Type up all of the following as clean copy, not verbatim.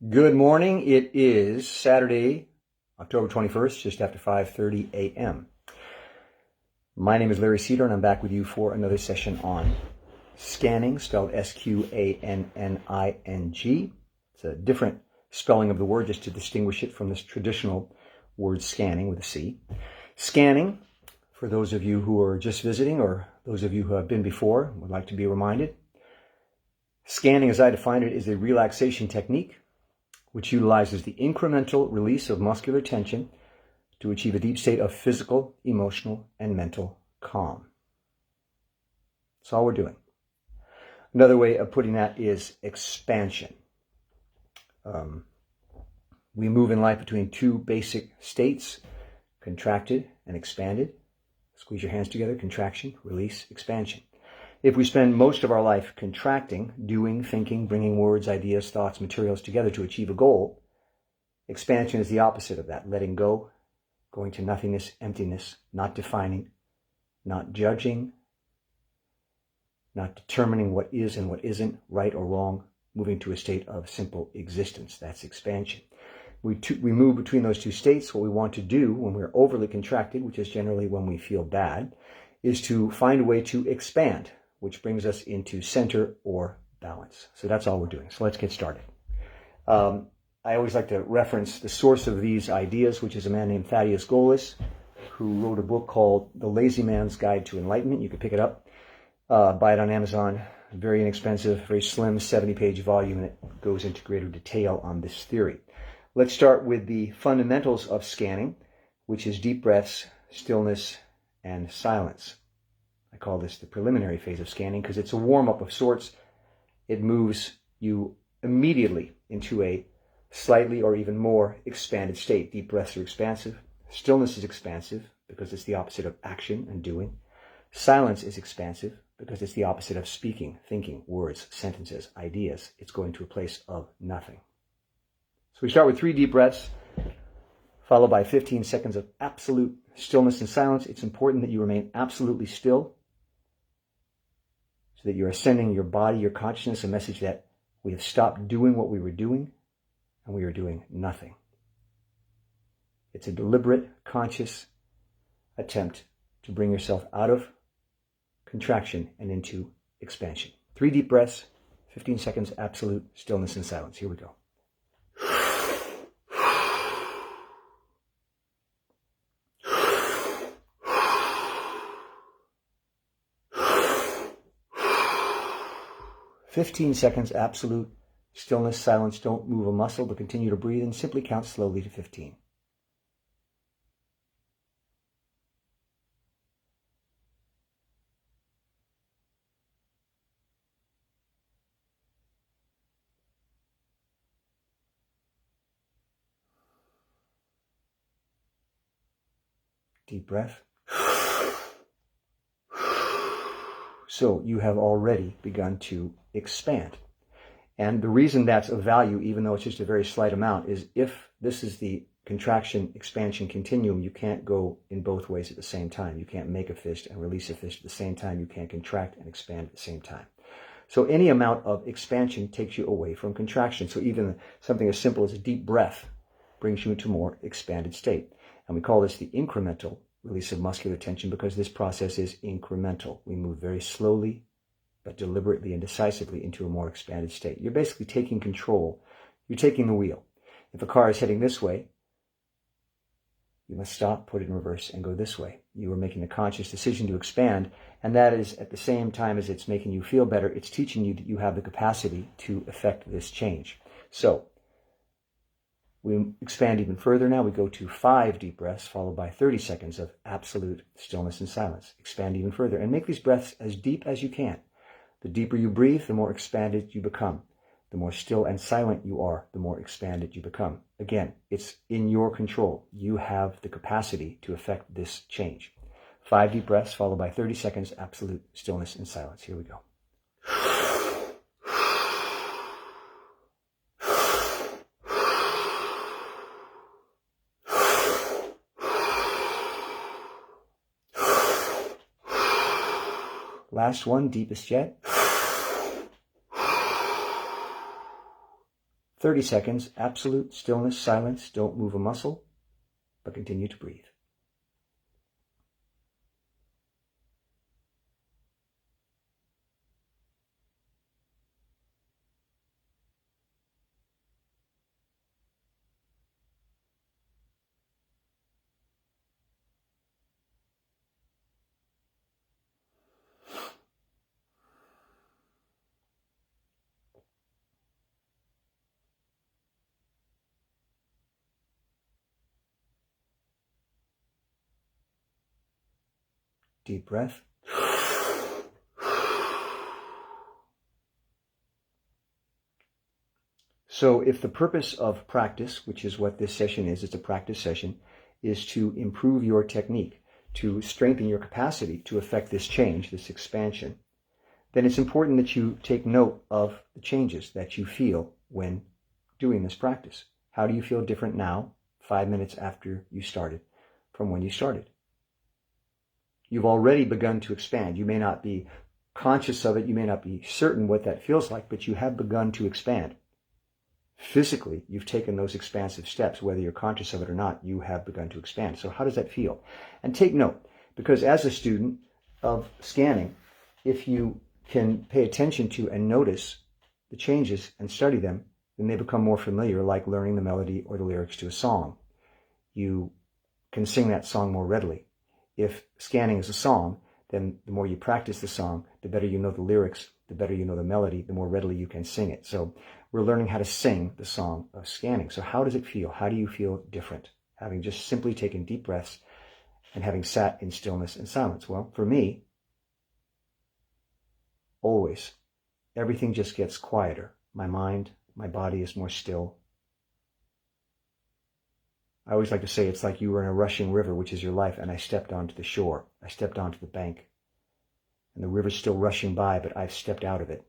Good morning. It is Saturday, October 21st, just after 5:30 a.m. My name is Larry Cedar, and I'm back with you for another session on scanning, spelled Sqanning. It's a different spelling of the word just to distinguish it from this traditional word scanning with a C. Scanning, for those of you who are just visiting or those of you who have been before, would like to be reminded, scanning, as I define it, is a relaxation technique which utilizes the incremental release of muscular tension to achieve a deep state of physical, emotional, and mental calm. That's all we're doing. Another way of putting that is expansion. We move in life between two basic states, contracted and expanded. Squeeze your hands together, contraction, release, expansion. If we spend most of our life contracting, doing, thinking, bringing words, ideas, thoughts, materials together to achieve a goal, expansion is the opposite of that. Letting go, going to nothingness, emptiness, not defining, not judging, not determining what is and what isn't, right or wrong, moving to a state of simple existence. That's expansion. We move between those two states. What we want to do when we're overly contracted, which is generally when we feel bad, is to find a way to expand, which brings us into center or balance. So that's all we're doing. So let's get started. I always like to reference the source of these ideas, which is a man named Thaddeus Golis, who wrote a book called The Lazy Man's Guide to Enlightenment. You can pick it up, buy it on Amazon. Very inexpensive, very slim, 70-page volume, and it goes into greater detail on this theory. Let's start with the fundamentals of scanning, which is deep breaths, stillness, and silence. I call this the preliminary phase of scanning because it's a warm-up of sorts. It moves you immediately into a slightly or even more expanded state. Deep breaths are expansive. Stillness is expansive because it's the opposite of action and doing. Silence is expansive because it's the opposite of speaking, thinking, words, sentences, ideas. It's going to a place of nothing. So we start with 3 deep breaths, followed by 15 seconds of absolute stillness and silence. It's important that you remain absolutely still, so that you're sending your body, your consciousness, a message that we have stopped doing what we were doing and we are doing nothing. It's a deliberate, conscious attempt to bring yourself out of contraction and into expansion. 3 deep breaths, 15 seconds, absolute stillness and silence. Here we go. "15 seconds, absolute stillness, silence. Don't move a muscle, but continue to breathe and simply count slowly to 15. Deep breath. So you have already begun to expand. And the reason that's of value, even though it's just a very slight amount, is if this is the contraction expansion continuum, you can't go in both ways at the same time. You can't make a fist and release a fist at the same time. You can't contract and expand at the same time. So any amount of expansion takes you away from contraction. So even something as simple as a deep breath brings you into a more expanded state. And we call this the incremental release of muscular tension because this process is incremental. We move very slowly, but deliberately and decisively into a more expanded state. You're basically taking control. You're taking the wheel. If a car is heading this way, you must stop, put it in reverse, and go this way. You are making a conscious decision to expand, and that is at the same time as it's making you feel better, it's teaching you that you have the capacity to effect this change. So we expand even further now. We go to 5 deep breaths, followed by 30 seconds of absolute stillness and silence. Expand even further, and make these breaths as deep as you can. The deeper you breathe, the more expanded you become. The more still and silent you are, the more expanded you become. Again, it's in your control. You have the capacity to effect this change. 5 deep breaths, followed by 30 seconds, absolute stillness and silence. Here we go. Last one, deepest yet. 30 seconds, absolute stillness, silence. Don't move a muscle, but continue to breathe. Deep breath. So if the purpose of practice, which is what this session is, it's a practice session, is to improve your technique, to strengthen your capacity to affect this change, this expansion, then it's important that you take note of the changes that you feel when doing this practice. How do you feel different now, 5 minutes after you started, from when you started? You've already begun to expand. You may not be conscious of it, you may not be certain what that feels like, but you have begun to expand. Physically, you've taken those expansive steps. Whether you're conscious of it or not, you have begun to expand. So how does that feel? And take note, because as a student of scanning, if you can pay attention to and notice the changes and study them, then they become more familiar, like learning the melody or the lyrics to a song. You can sing that song more readily. If scanning is a song, then the more you practice the song, the better you know the lyrics, the better you know the melody, the more readily you can sing it. So we're learning how to sing the song of scanning. So how does it feel? How do you feel different? Having just simply taken deep breaths and having sat in stillness and silence. Well, for me, always, everything just gets quieter. My mind, my body is more still. I always like to say it's like you were in a rushing river, which is your life, and I stepped onto the shore. I stepped onto the bank. And the river's still rushing by, but I've stepped out of it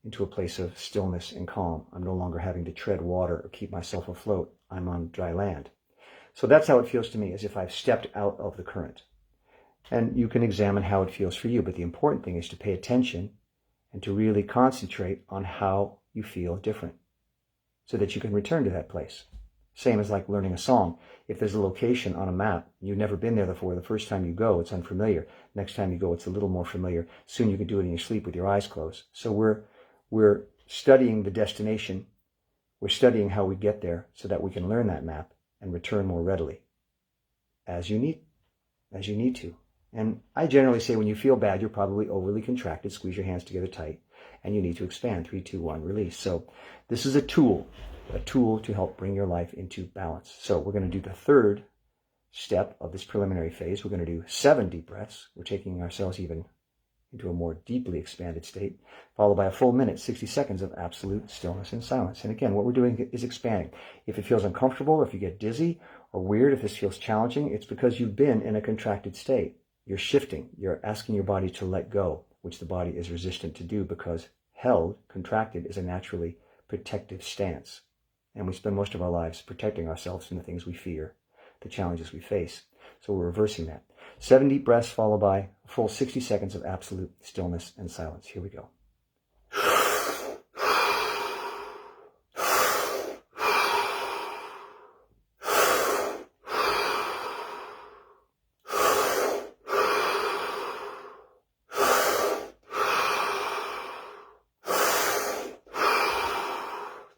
into a place of stillness and calm. I'm no longer having to tread water or keep myself afloat. I'm on dry land. So that's how it feels to me, as if I've stepped out of the current. And you can examine how it feels for you, but the important thing is to pay attention and to really concentrate on how you feel different so that you can return to that place. Same as like learning a song. If there's a location on a map, you've never been there before, the first time you go, it's unfamiliar. Next time you go, it's a little more familiar. Soon you can do it in your sleep with your eyes closed. So we're studying the destination. We're studying how we get there so that we can learn that map and return more readily as you need to. And I generally say when you feel bad, you're probably overly contracted. Squeeze your hands together tight, and you need to expand. 3, 2, 1, release. So this is a tool to help bring your life into balance. So we're going to do the third step of this preliminary phase. We're going to do 7 deep breaths. We're taking ourselves even into a more deeply expanded state, followed by a full minute, 60 seconds of absolute stillness and silence. And again, what we're doing is expanding. If it feels uncomfortable, if you get dizzy or weird, if this feels challenging, it's because you've been in a contracted state. You're shifting. You're asking your body to let go, which the body is resistant to do because held, contracted, is a naturally protective stance. And we spend most of our lives protecting ourselves from the things we fear, the challenges we face. So we're reversing that. 7 deep breaths followed by a full 60 seconds of absolute stillness and silence. Here we go.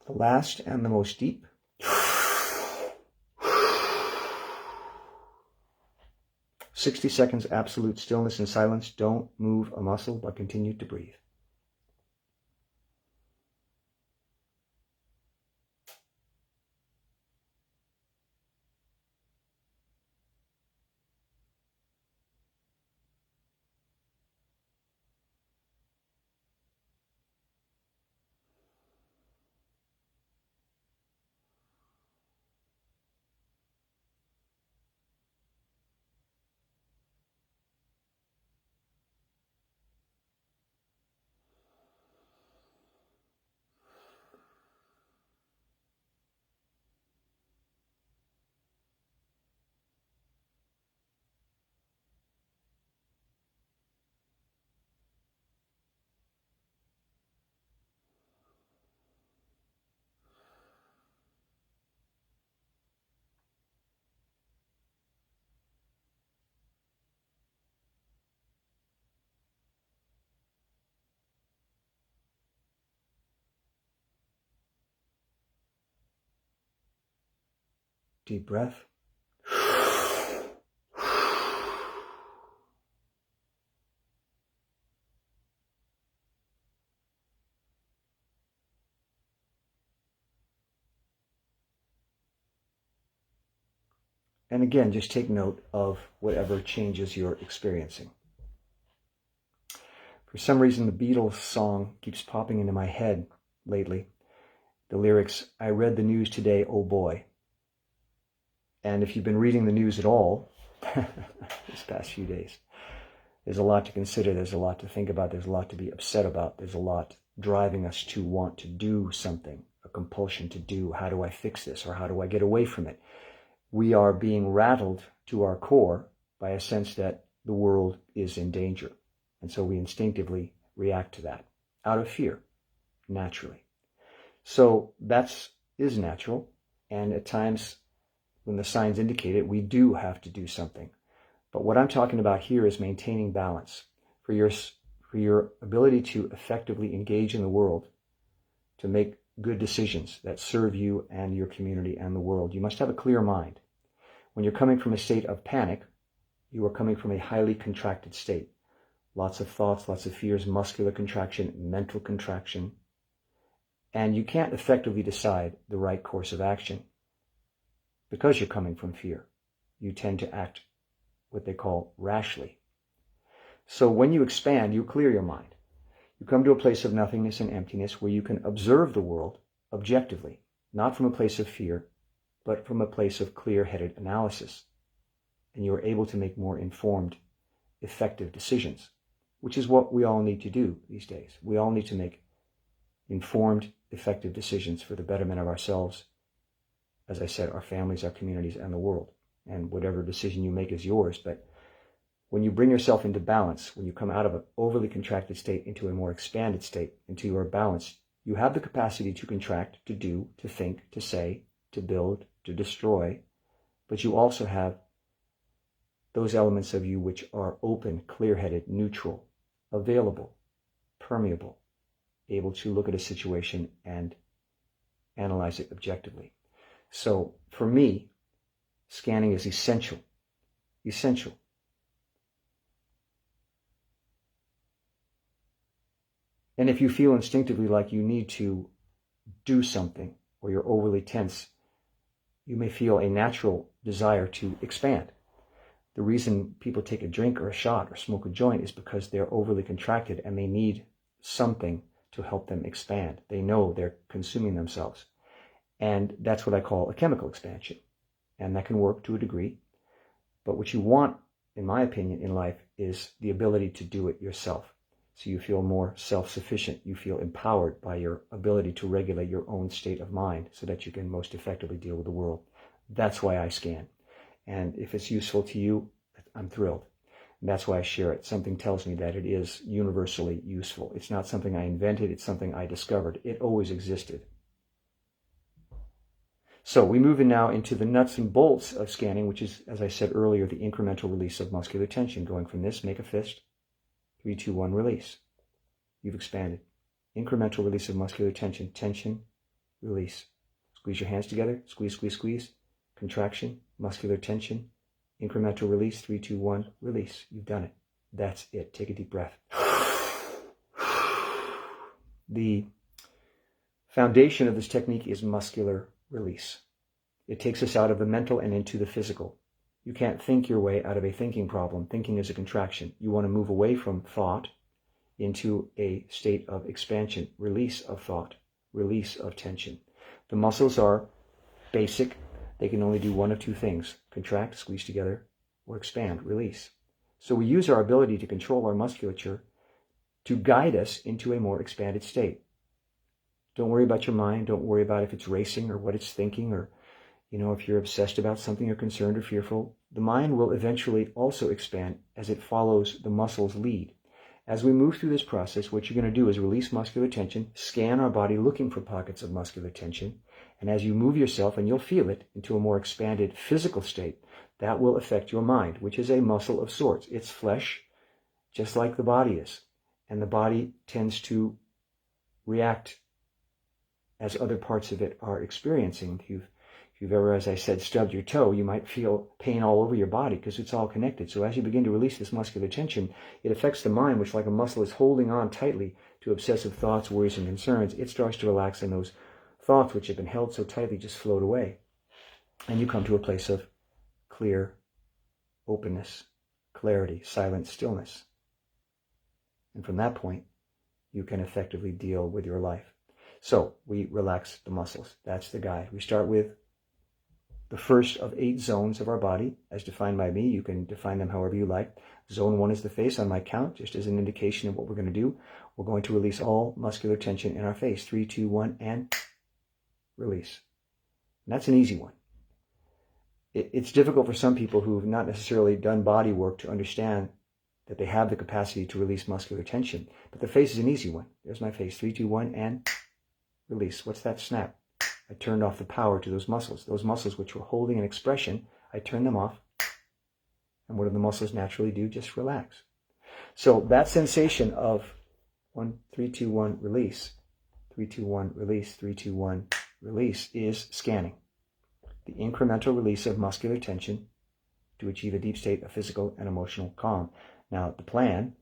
The last and the most deep. 60 seconds, absolute stillness and silence. Don't move a muscle, but continue to breathe. deep breath. And again, just take note of whatever changes you're experiencing. For some reason, the Beatles song keeps popping into my head lately. The lyrics, I read the news today, oh boy. And if you've been reading the news at all this past few days, there's a lot to consider. There's a lot to think about. There's a lot to be upset about. There's a lot driving us to want to do something, a compulsion to do. How do I fix this? Or how do I get away from it? We are being rattled to our core by a sense that the world is in danger. And so we instinctively react to that out of fear, naturally. So that is natural. And at times when the signs indicate it, we do have to do something. But what I'm talking about here is maintaining balance. For your ability to effectively engage in the world, to make good decisions that serve you and your community and the world, you must have a clear mind. When you're coming from a state of panic, you are coming from a highly contracted state. Lots of thoughts, lots of fears, muscular contraction, mental contraction. And you can't effectively decide the right course of action because you're coming from fear. You tend to act what they call rashly. So when you expand, you clear your mind. You come to a place of nothingness and emptiness where you can observe the world objectively, not from a place of fear, but from a place of clear-headed analysis. And you are able to make more informed, effective decisions, which is what we all need to do these days. We all need to make informed, effective decisions for the betterment of ourselves, as I said, our families, our communities, and the world. And whatever decision you make is yours. But when you bring yourself into balance, when you come out of an overly contracted state into a more expanded state, into your balance, you have the capacity to contract, to do, to think, to say, to build, to destroy. But you also have those elements of you which are open, clear-headed, neutral, available, permeable, able to look at a situation and analyze it objectively. So for me, scanning is essential. Essential. And if you feel instinctively like you need to do something or you're overly tense, you may feel a natural desire to expand. The reason people take a drink or a shot or smoke a joint is because they're overly contracted and they need something to help them expand. They know they're consuming themselves. And that's what I call a chemical expansion. And that can work to a degree. But what you want, in my opinion, in life is the ability to do it yourself. So you feel more self-sufficient. You feel empowered by your ability to regulate your own state of mind so that you can most effectively deal with the world. That's why I scan. And if it's useful to you, I'm thrilled. And that's why I share it. Something tells me that it is universally useful. It's not something I invented. It's something I discovered. It always existed. So we move in now into the nuts and bolts of scanning, which is, as I said earlier, the incremental release of muscular tension. Going from this, make a fist, 3, 2, 1, release. You've expanded. Incremental release of muscular tension. Tension, release. Squeeze your hands together. Squeeze, squeeze, squeeze. Contraction, muscular tension. Incremental release, 3, 2, 1, release. You've done it. That's it. Take a deep breath. The foundation of this technique is muscular release. It takes us out of the mental and into the physical. You can't think your way out of a thinking problem. Thinking is a contraction. You want to move away from thought into a state of expansion, release of thought, release of tension. The muscles are basic. They can only do one of two things: contract, squeeze together, or expand, release. So we use our ability to control our musculature to guide us into a more expanded state. Don't worry about your mind. Don't worry about if it's racing or what it's thinking, or, if you're obsessed about something or concerned or fearful. The mind will eventually also expand as it follows the muscles' lead. As we move through this process, what you're going to do is release muscular tension, scan our body looking for pockets of muscular tension, and as you move yourself, and you'll feel it, into a more expanded physical state, that will affect your mind, which is a muscle of sorts. It's flesh, just like the body is. And the body tends to react as other parts of it are experiencing. If If you've ever, as I said, stubbed your toe, you might feel pain all over your body because it's all connected. So as you begin to release this muscular tension, it affects the mind, which like a muscle is holding on tightly to obsessive thoughts, worries, and concerns. It starts to relax, and those thoughts which have been held so tightly just float away. And you come to a place of clear openness, clarity, silent stillness. And from that point, you can effectively deal with your life. So we relax the muscles. That's the guide. We start with the first of 8 zones of our body, as defined by me. You can define them however you like. Zone 1 is the face on my count, just as an indication of what we're going to do. We're going to release all muscular tension in our face. 3, 2, 1, and release. And that's an easy one. It's difficult for some people who have not necessarily done body work to understand that they have the capacity to release muscular tension. But the face is an easy one. There's my face. 3, 2, 1, and release. What's that snap? I turned off the power to those muscles. Those muscles which were holding an expression, I turned them off. And what do the muscles naturally do? Just relax. So that sensation of 1, 3, 2, 1, release, 3, 2, 1, release, 3, 2, 1, release is scanning. The incremental release of muscular tension to achieve a deep state of physical and emotional calm. Now, the plan,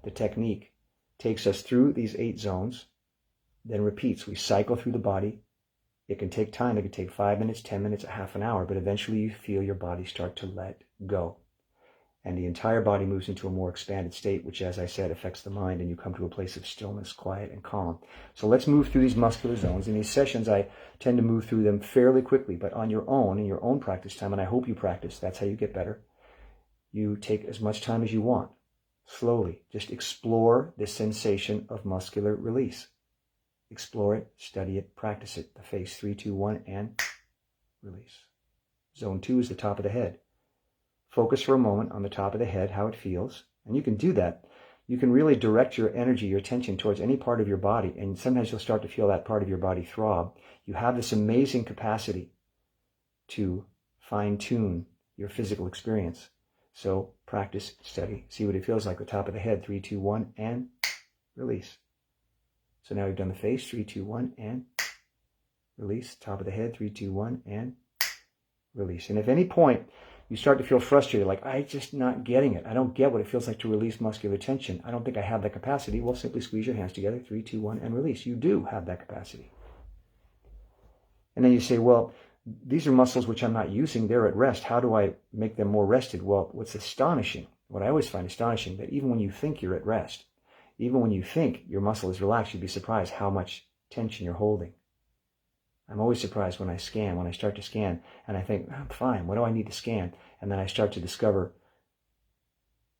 the technique, takes us through these 8 zones, then repeats. We cycle through the body. It can take time. It can take 5 minutes, 10 minutes, a half an hour, but eventually you feel your body start to let go. And the entire body moves into a more expanded state, which, as I said, affects the mind, and you come to a place of stillness, quiet, and calm. So let's move through these muscular zones. In these sessions, I tend to move through them fairly quickly, but on your own, in your own practice time, and I hope you practice, that's how you get better. You take as much time as you want, slowly. Just explore the sensation of muscular release. Explore it, study it, practice it. The face, 3, 2, 1, and release. Zone 2 is the top of the head. Focus for a moment on the top of the head, how it feels. And you can do that. You can really direct your energy, your attention towards any part of your body. And sometimes you'll start to feel that part of your body throb. You have this amazing capacity to fine-tune your physical experience. So practice, study, see what it feels like. The top of the head, 3, 2, 1, and release. So now we've done the face, 3, 2, 1, and release. Top of the head, 3, 2, 1, and release. And if at any point you start to feel frustrated, like, I'm just not getting it. I don't get what it feels like to release muscular tension. I don't think I have that capacity. Well, simply squeeze your hands together, 3, 2, 1, and release. You do have that capacity. And then you say, well, these are muscles which I'm not using. They're at rest. How do I make them more rested? Well, what's astonishing, what I always find astonishing, that even when you think you're at rest, even when you think your muscle is relaxed, you'd be surprised how much tension you're holding. I'm always surprised when I start to scan, and I think, I'm fine, what do I need to scan? And then I start to discover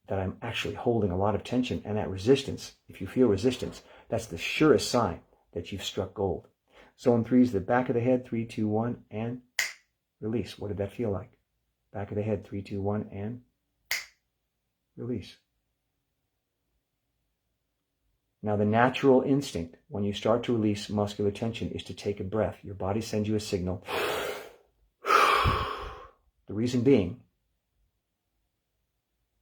that I'm actually holding a lot of tension, and that resistance, if you feel resistance, that's the surest sign that you've struck gold. Zone 3 is the back of the head, 3, 2, 1, and release. What did that feel like? Back of the head, 3, 2, 1, and release. Now, the natural instinct when you start to release muscular tension is to take a breath. Your body sends you a signal. The reason being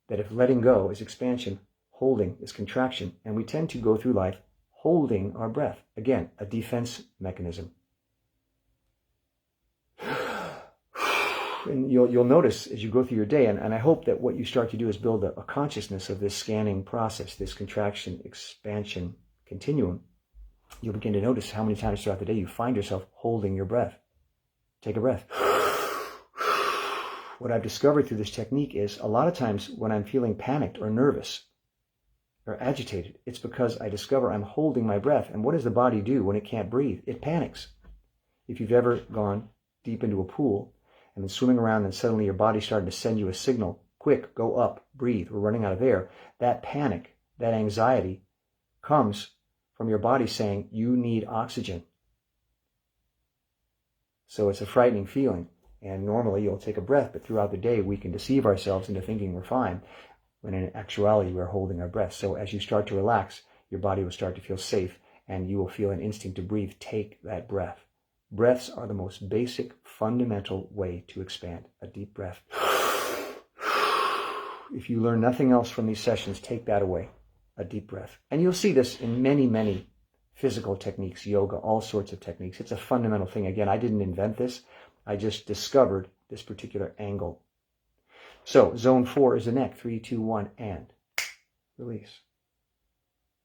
that if letting go is expansion, holding is contraction, and we tend to go through life holding our breath. Again, a defense mechanism. And you'll notice as you go through your day, and I hope that what you start to do is build a consciousness of this scanning process, this contraction, expansion continuum. You'll begin to notice how many times throughout the day you find yourself holding your breath. Take a breath. What I've discovered through this technique is a lot of times when I'm feeling panicked or nervous or agitated, it's because I discover I'm holding my breath. And what does the body do when it can't breathe? It panics. If you've ever gone deep into a pool and been swimming around and suddenly your body started to send you a signal, quick, go up, breathe, we're running out of air, that panic, that anxiety comes from your body saying you need oxygen. So it's a frightening feeling. And normally you'll take a breath, but throughout the day we can deceive ourselves into thinking we're fine, when in actuality we're holding our breath. So as you start to relax, your body will start to feel safe, and you will feel an instinct to breathe. Take that breath. Breaths are the most basic, fundamental way to expand. A deep breath. If you learn nothing else from these sessions, take that away. A deep breath. And you'll see this in many, many physical techniques, yoga, all sorts of techniques. It's a fundamental thing. Again, I didn't invent this. I just discovered this particular angle. So zone 4 is the neck. 3, 2, 1, and release.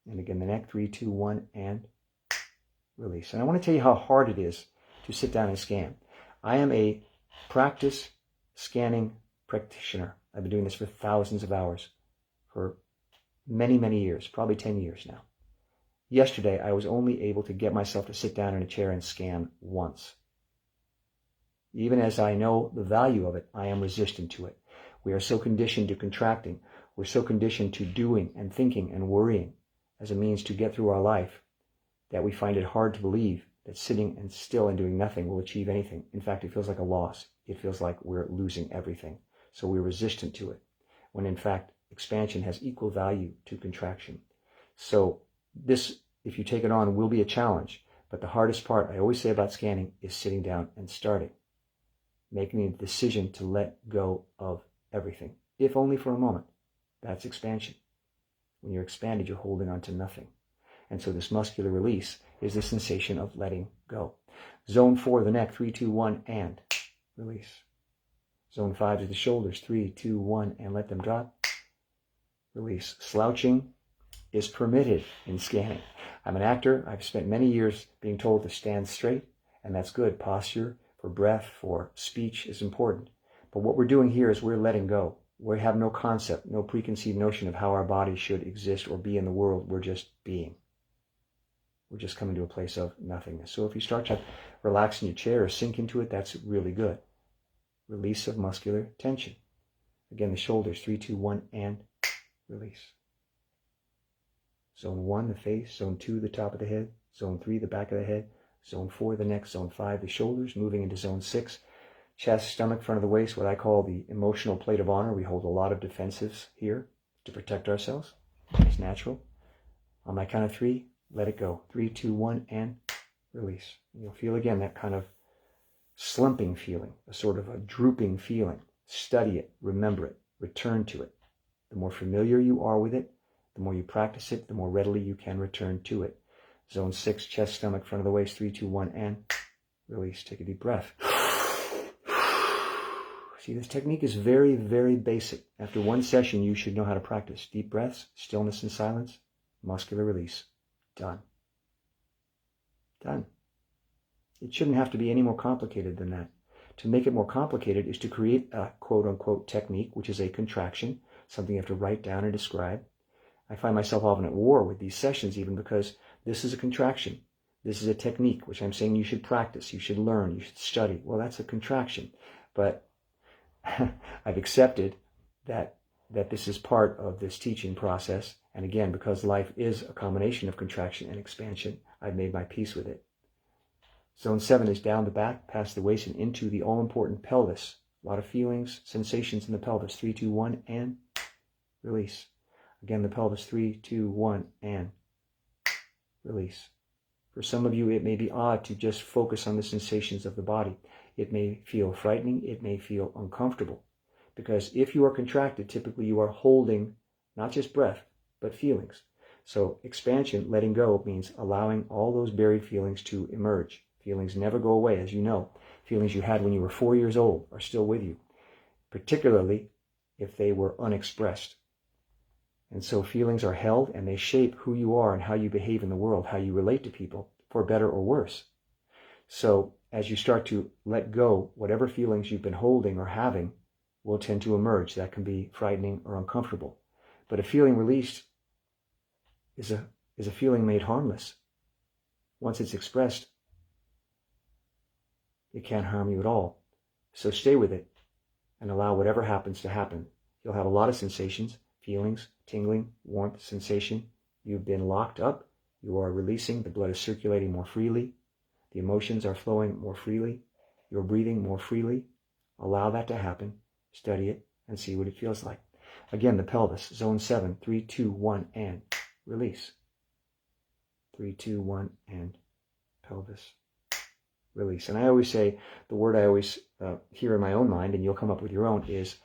And again, the neck. 3, 2, 1, and release. And I want to tell you how hard it is to sit down and scan. I am a practice scanning practitioner. I've been doing this for thousands of hours for many, many years, probably 10 years now. Yesterday, I was only able to get myself to sit down in a chair and scan once. Even as I know the value of it, I am resistant to it. We are so conditioned to contracting. We're so conditioned to doing and thinking and worrying as a means to get through our life that we find it hard to believe that sitting and still and doing nothing will achieve anything. In fact, it feels like a loss. It feels like we're losing everything. So we're resistant to it, when in fact, expansion has equal value to contraction. So this, if you take it on, will be a challenge. But the hardest part, I always say about scanning, is sitting down and starting. Making a decision to let go of everything, if only for a moment. That's expansion. When you're expanded, you're holding on to nothing. And so this muscular release is the sensation of letting go. Zone 4, the neck. 3, 2, 1, and release. Zone 5 is the shoulders. 3, 2, 1, and let them drop. Release. Slouching is permitted in scanning. I'm an actor. I've spent many years being told to stand straight, and that's good. Posture for breath, for speech is important. But what we're doing here is we're letting go. We have no concept, no preconceived notion of how our body should exist or be in the world. We're just being. We're just coming to a place of nothingness. So if you start to relax in your chair or sink into it, that's really good. Release of muscular tension. Again, the shoulders. 3, 2, 1, and release. Zone 1, the face. Zone 2, the top of the head. Zone 3, the back of the head. Zone 4, the neck. Zone 5, the shoulders. Moving into zone 6, chest, stomach, front of the waist, what I call the emotional plate of honor. We hold a lot of defensives here to protect ourselves. It's natural. On my count of 3, let it go. 3, 2, 1, and release. And you'll feel again that kind of slumping feeling, a sort of a drooping feeling. Study it, remember it, return to it. The more familiar you are with it, the more you practice it, the more readily you can return to it. Zone 6, chest, stomach, front of the waist. 3, 2, 1, and release. Take a deep breath. See, this technique is very, very basic. After one session, you should know how to practice. Deep breaths, stillness and silence, muscular release. Done. Done. It shouldn't have to be any more complicated than that. To make it more complicated is to create a quote-unquote technique, which is a contraction, something you have to write down and describe. I find myself often at war with these sessions even because this is a contraction. This is a technique, which I'm saying you should practice, you should learn, you should study. Well, that's a contraction. But I've accepted that this is part of this teaching process. And again, because life is a combination of contraction and expansion, I've made my peace with it. Zone 7 is down the back, past the waist, and into the all-important pelvis. A lot of feelings, sensations in the pelvis. 3, 2, 1, and release. Again, the pelvis. 3, 2, 1, and release. For some of you, it may be odd to just focus on the sensations of the body. It may feel frightening. It may feel uncomfortable. Because if you are contracted, typically you are holding not just breath, but feelings. So expansion, letting go, means allowing all those buried feelings to emerge. Feelings never go away, as you know. Feelings you had when you were 4 years old are still with you, particularly if they were unexpressed. And so feelings are held, and they shape who you are and how you behave in the world, how you relate to people, for better or worse. So as you start to let go, whatever feelings you've been holding or having will tend to emerge. That can be frightening or uncomfortable. But a feeling released is a feeling made harmless. Once it's expressed, it can't harm you at all. So stay with it and allow whatever happens to happen. You'll have a lot of sensations, feelings, tingling, warmth, sensation. You've been locked up. You are releasing. The blood is circulating more freely. The emotions are flowing more freely. You're breathing more freely. Allow that to happen. Study it and see what it feels like. Again, the pelvis, zone 7, 3, 2, 1, and release. 3, 2, 1, and pelvis. Release. And I always say, the word I always hear in my own mind, and you'll come up with your own, is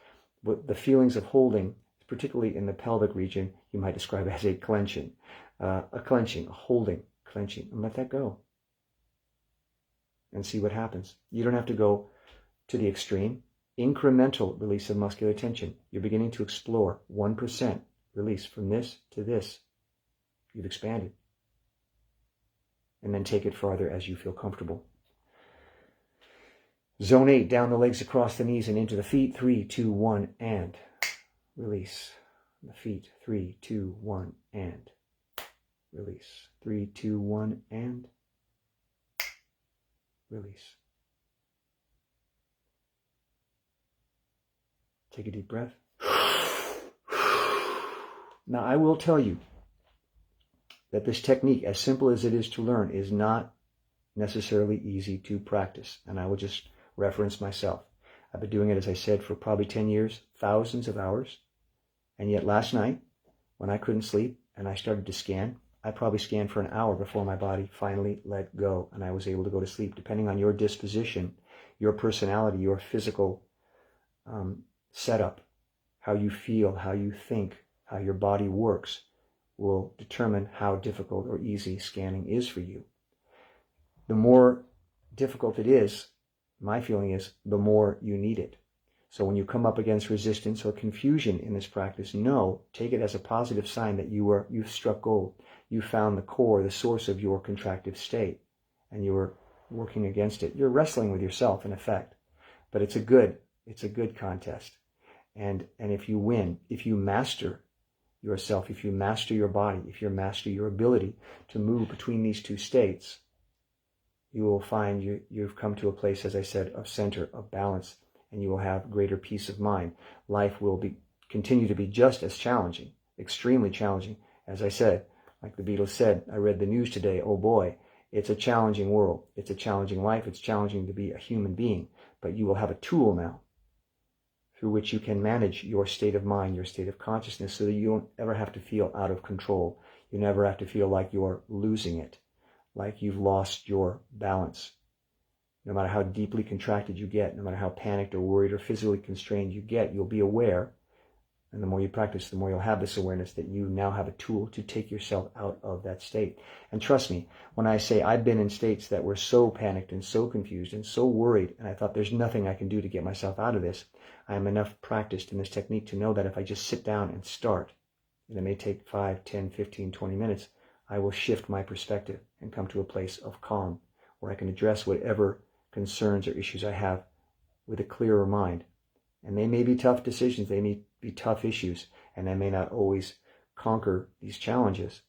the feelings of holding, particularly in the pelvic region, you might describe as a clenching. A holding, clenching, and let that go. And see what happens. You don't have to go to the extreme, incremental release of muscular tension. You're beginning to explore 1% release from this to this. You've expanded. And then take it farther as you feel comfortable. Zone 8, down the legs across the knees and into the feet. 3, 2, 1, and release. The feet. 3, 2, 1, and release. 3, 2, 1, and release. Take a deep breath. Now, I will tell you that this technique, as simple as it is to learn, is not necessarily easy to practice. And I will just reference myself. I've been doing it, as I said, for probably 10 years, thousands of hours. And yet last night, when I couldn't sleep and I started to scan, I probably scanned for an hour before my body finally let go and I was able to go to sleep. Depending on your disposition, your personality, your physical setup, how you feel, how you think, how your body works, will determine how difficult or easy scanning is for you. The more difficult it is, my feeling is, the more you need it. So when you come up against resistance or confusion in this practice, take it as a positive sign that you've struck gold. You found the core, the source of your contractive state, and you're working against it. You're wrestling with yourself, in effect, but it's a good contest. And if you win, if you master yourself, if you master your body, if you master your ability to move between these two states, you will find you've come to a place, as I said, of center, of balance, and you will have greater peace of mind. Life will continue to be just as challenging, extremely challenging. As I said, like the Beatles said, I read the news today, oh boy, it's a challenging world. It's a challenging life. It's challenging to be a human being. But you will have a tool now through which you can manage your state of mind, your state of consciousness, so that you don't ever have to feel out of control. You never have to feel like you're losing it, like you've lost your balance. No matter how deeply contracted you get, no matter how panicked or worried or physically constrained you get, you'll be aware. And the more you practice, the more you'll have this awareness that you now have a tool to take yourself out of that state. And trust me, when I say I've been in states that were so panicked and so confused and so worried, and I thought there's nothing I can do to get myself out of this, I am enough practiced in this technique to know that if I just sit down and start, and it may take 5, 10, 15, 20 minutes, I will shift my perspective and come to a place of calm where I can address whatever concerns or issues I have with a clearer mind. And they may be tough decisions, they may be tough issues, and I may not always conquer these challenges,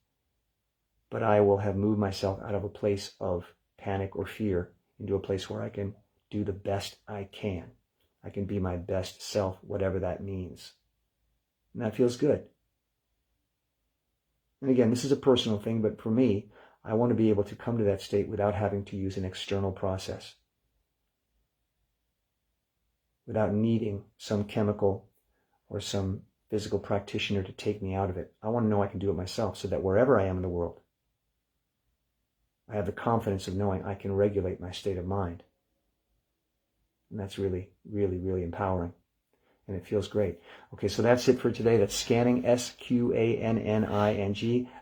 but I will have moved myself out of a place of panic or fear into a place where I can do the best I can. I can be my best self, whatever that means. And that feels good. And again, this is a personal thing, but for me, I want to be able to come to that state without having to use an external process, without needing some chemical or some physical practitioner to take me out of it. I want to know I can do it myself so that wherever I am in the world, I have the confidence of knowing I can regulate my state of mind. And that's really, really, really empowering. And it feels great. Okay, so that's it for today. That's scanning, Sqanning.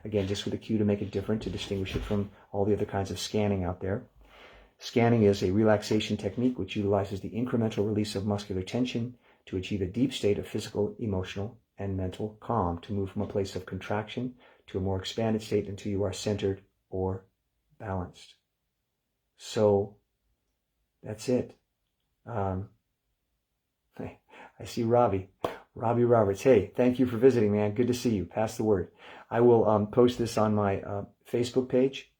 Again, just with a Q to make it different, to distinguish it from all the other kinds of scanning out there. Scanning is a relaxation technique which utilizes the incremental release of muscular tension to achieve a deep state of physical, emotional, and mental calm, to move from a place of contraction to a more expanded state until you are centered or balanced. So that's it. I see Robbie Roberts. Hey, thank you for visiting, man. Good to see you. Pass the word. I will post this on my Facebook page,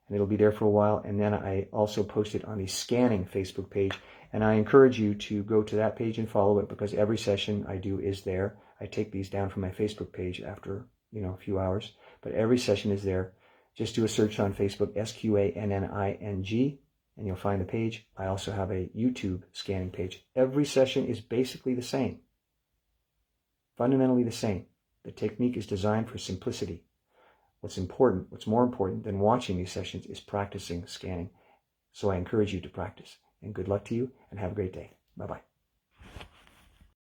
and it'll be there for a while. And then I also post it on the Sqanning Facebook page. And I encourage you to go to that page and follow it, because every session I do is there. I take these down from my Facebook page after, a few hours. But every session is there. Just do a search on Facebook, Sqanning, and you'll find the page. I also have a YouTube scanning page. Every session is basically the same. Fundamentally the same. The technique is designed for simplicity. What's more important than watching these sessions is practicing scanning. So I encourage you to practice. And good luck to you, and have a great day. Bye-bye.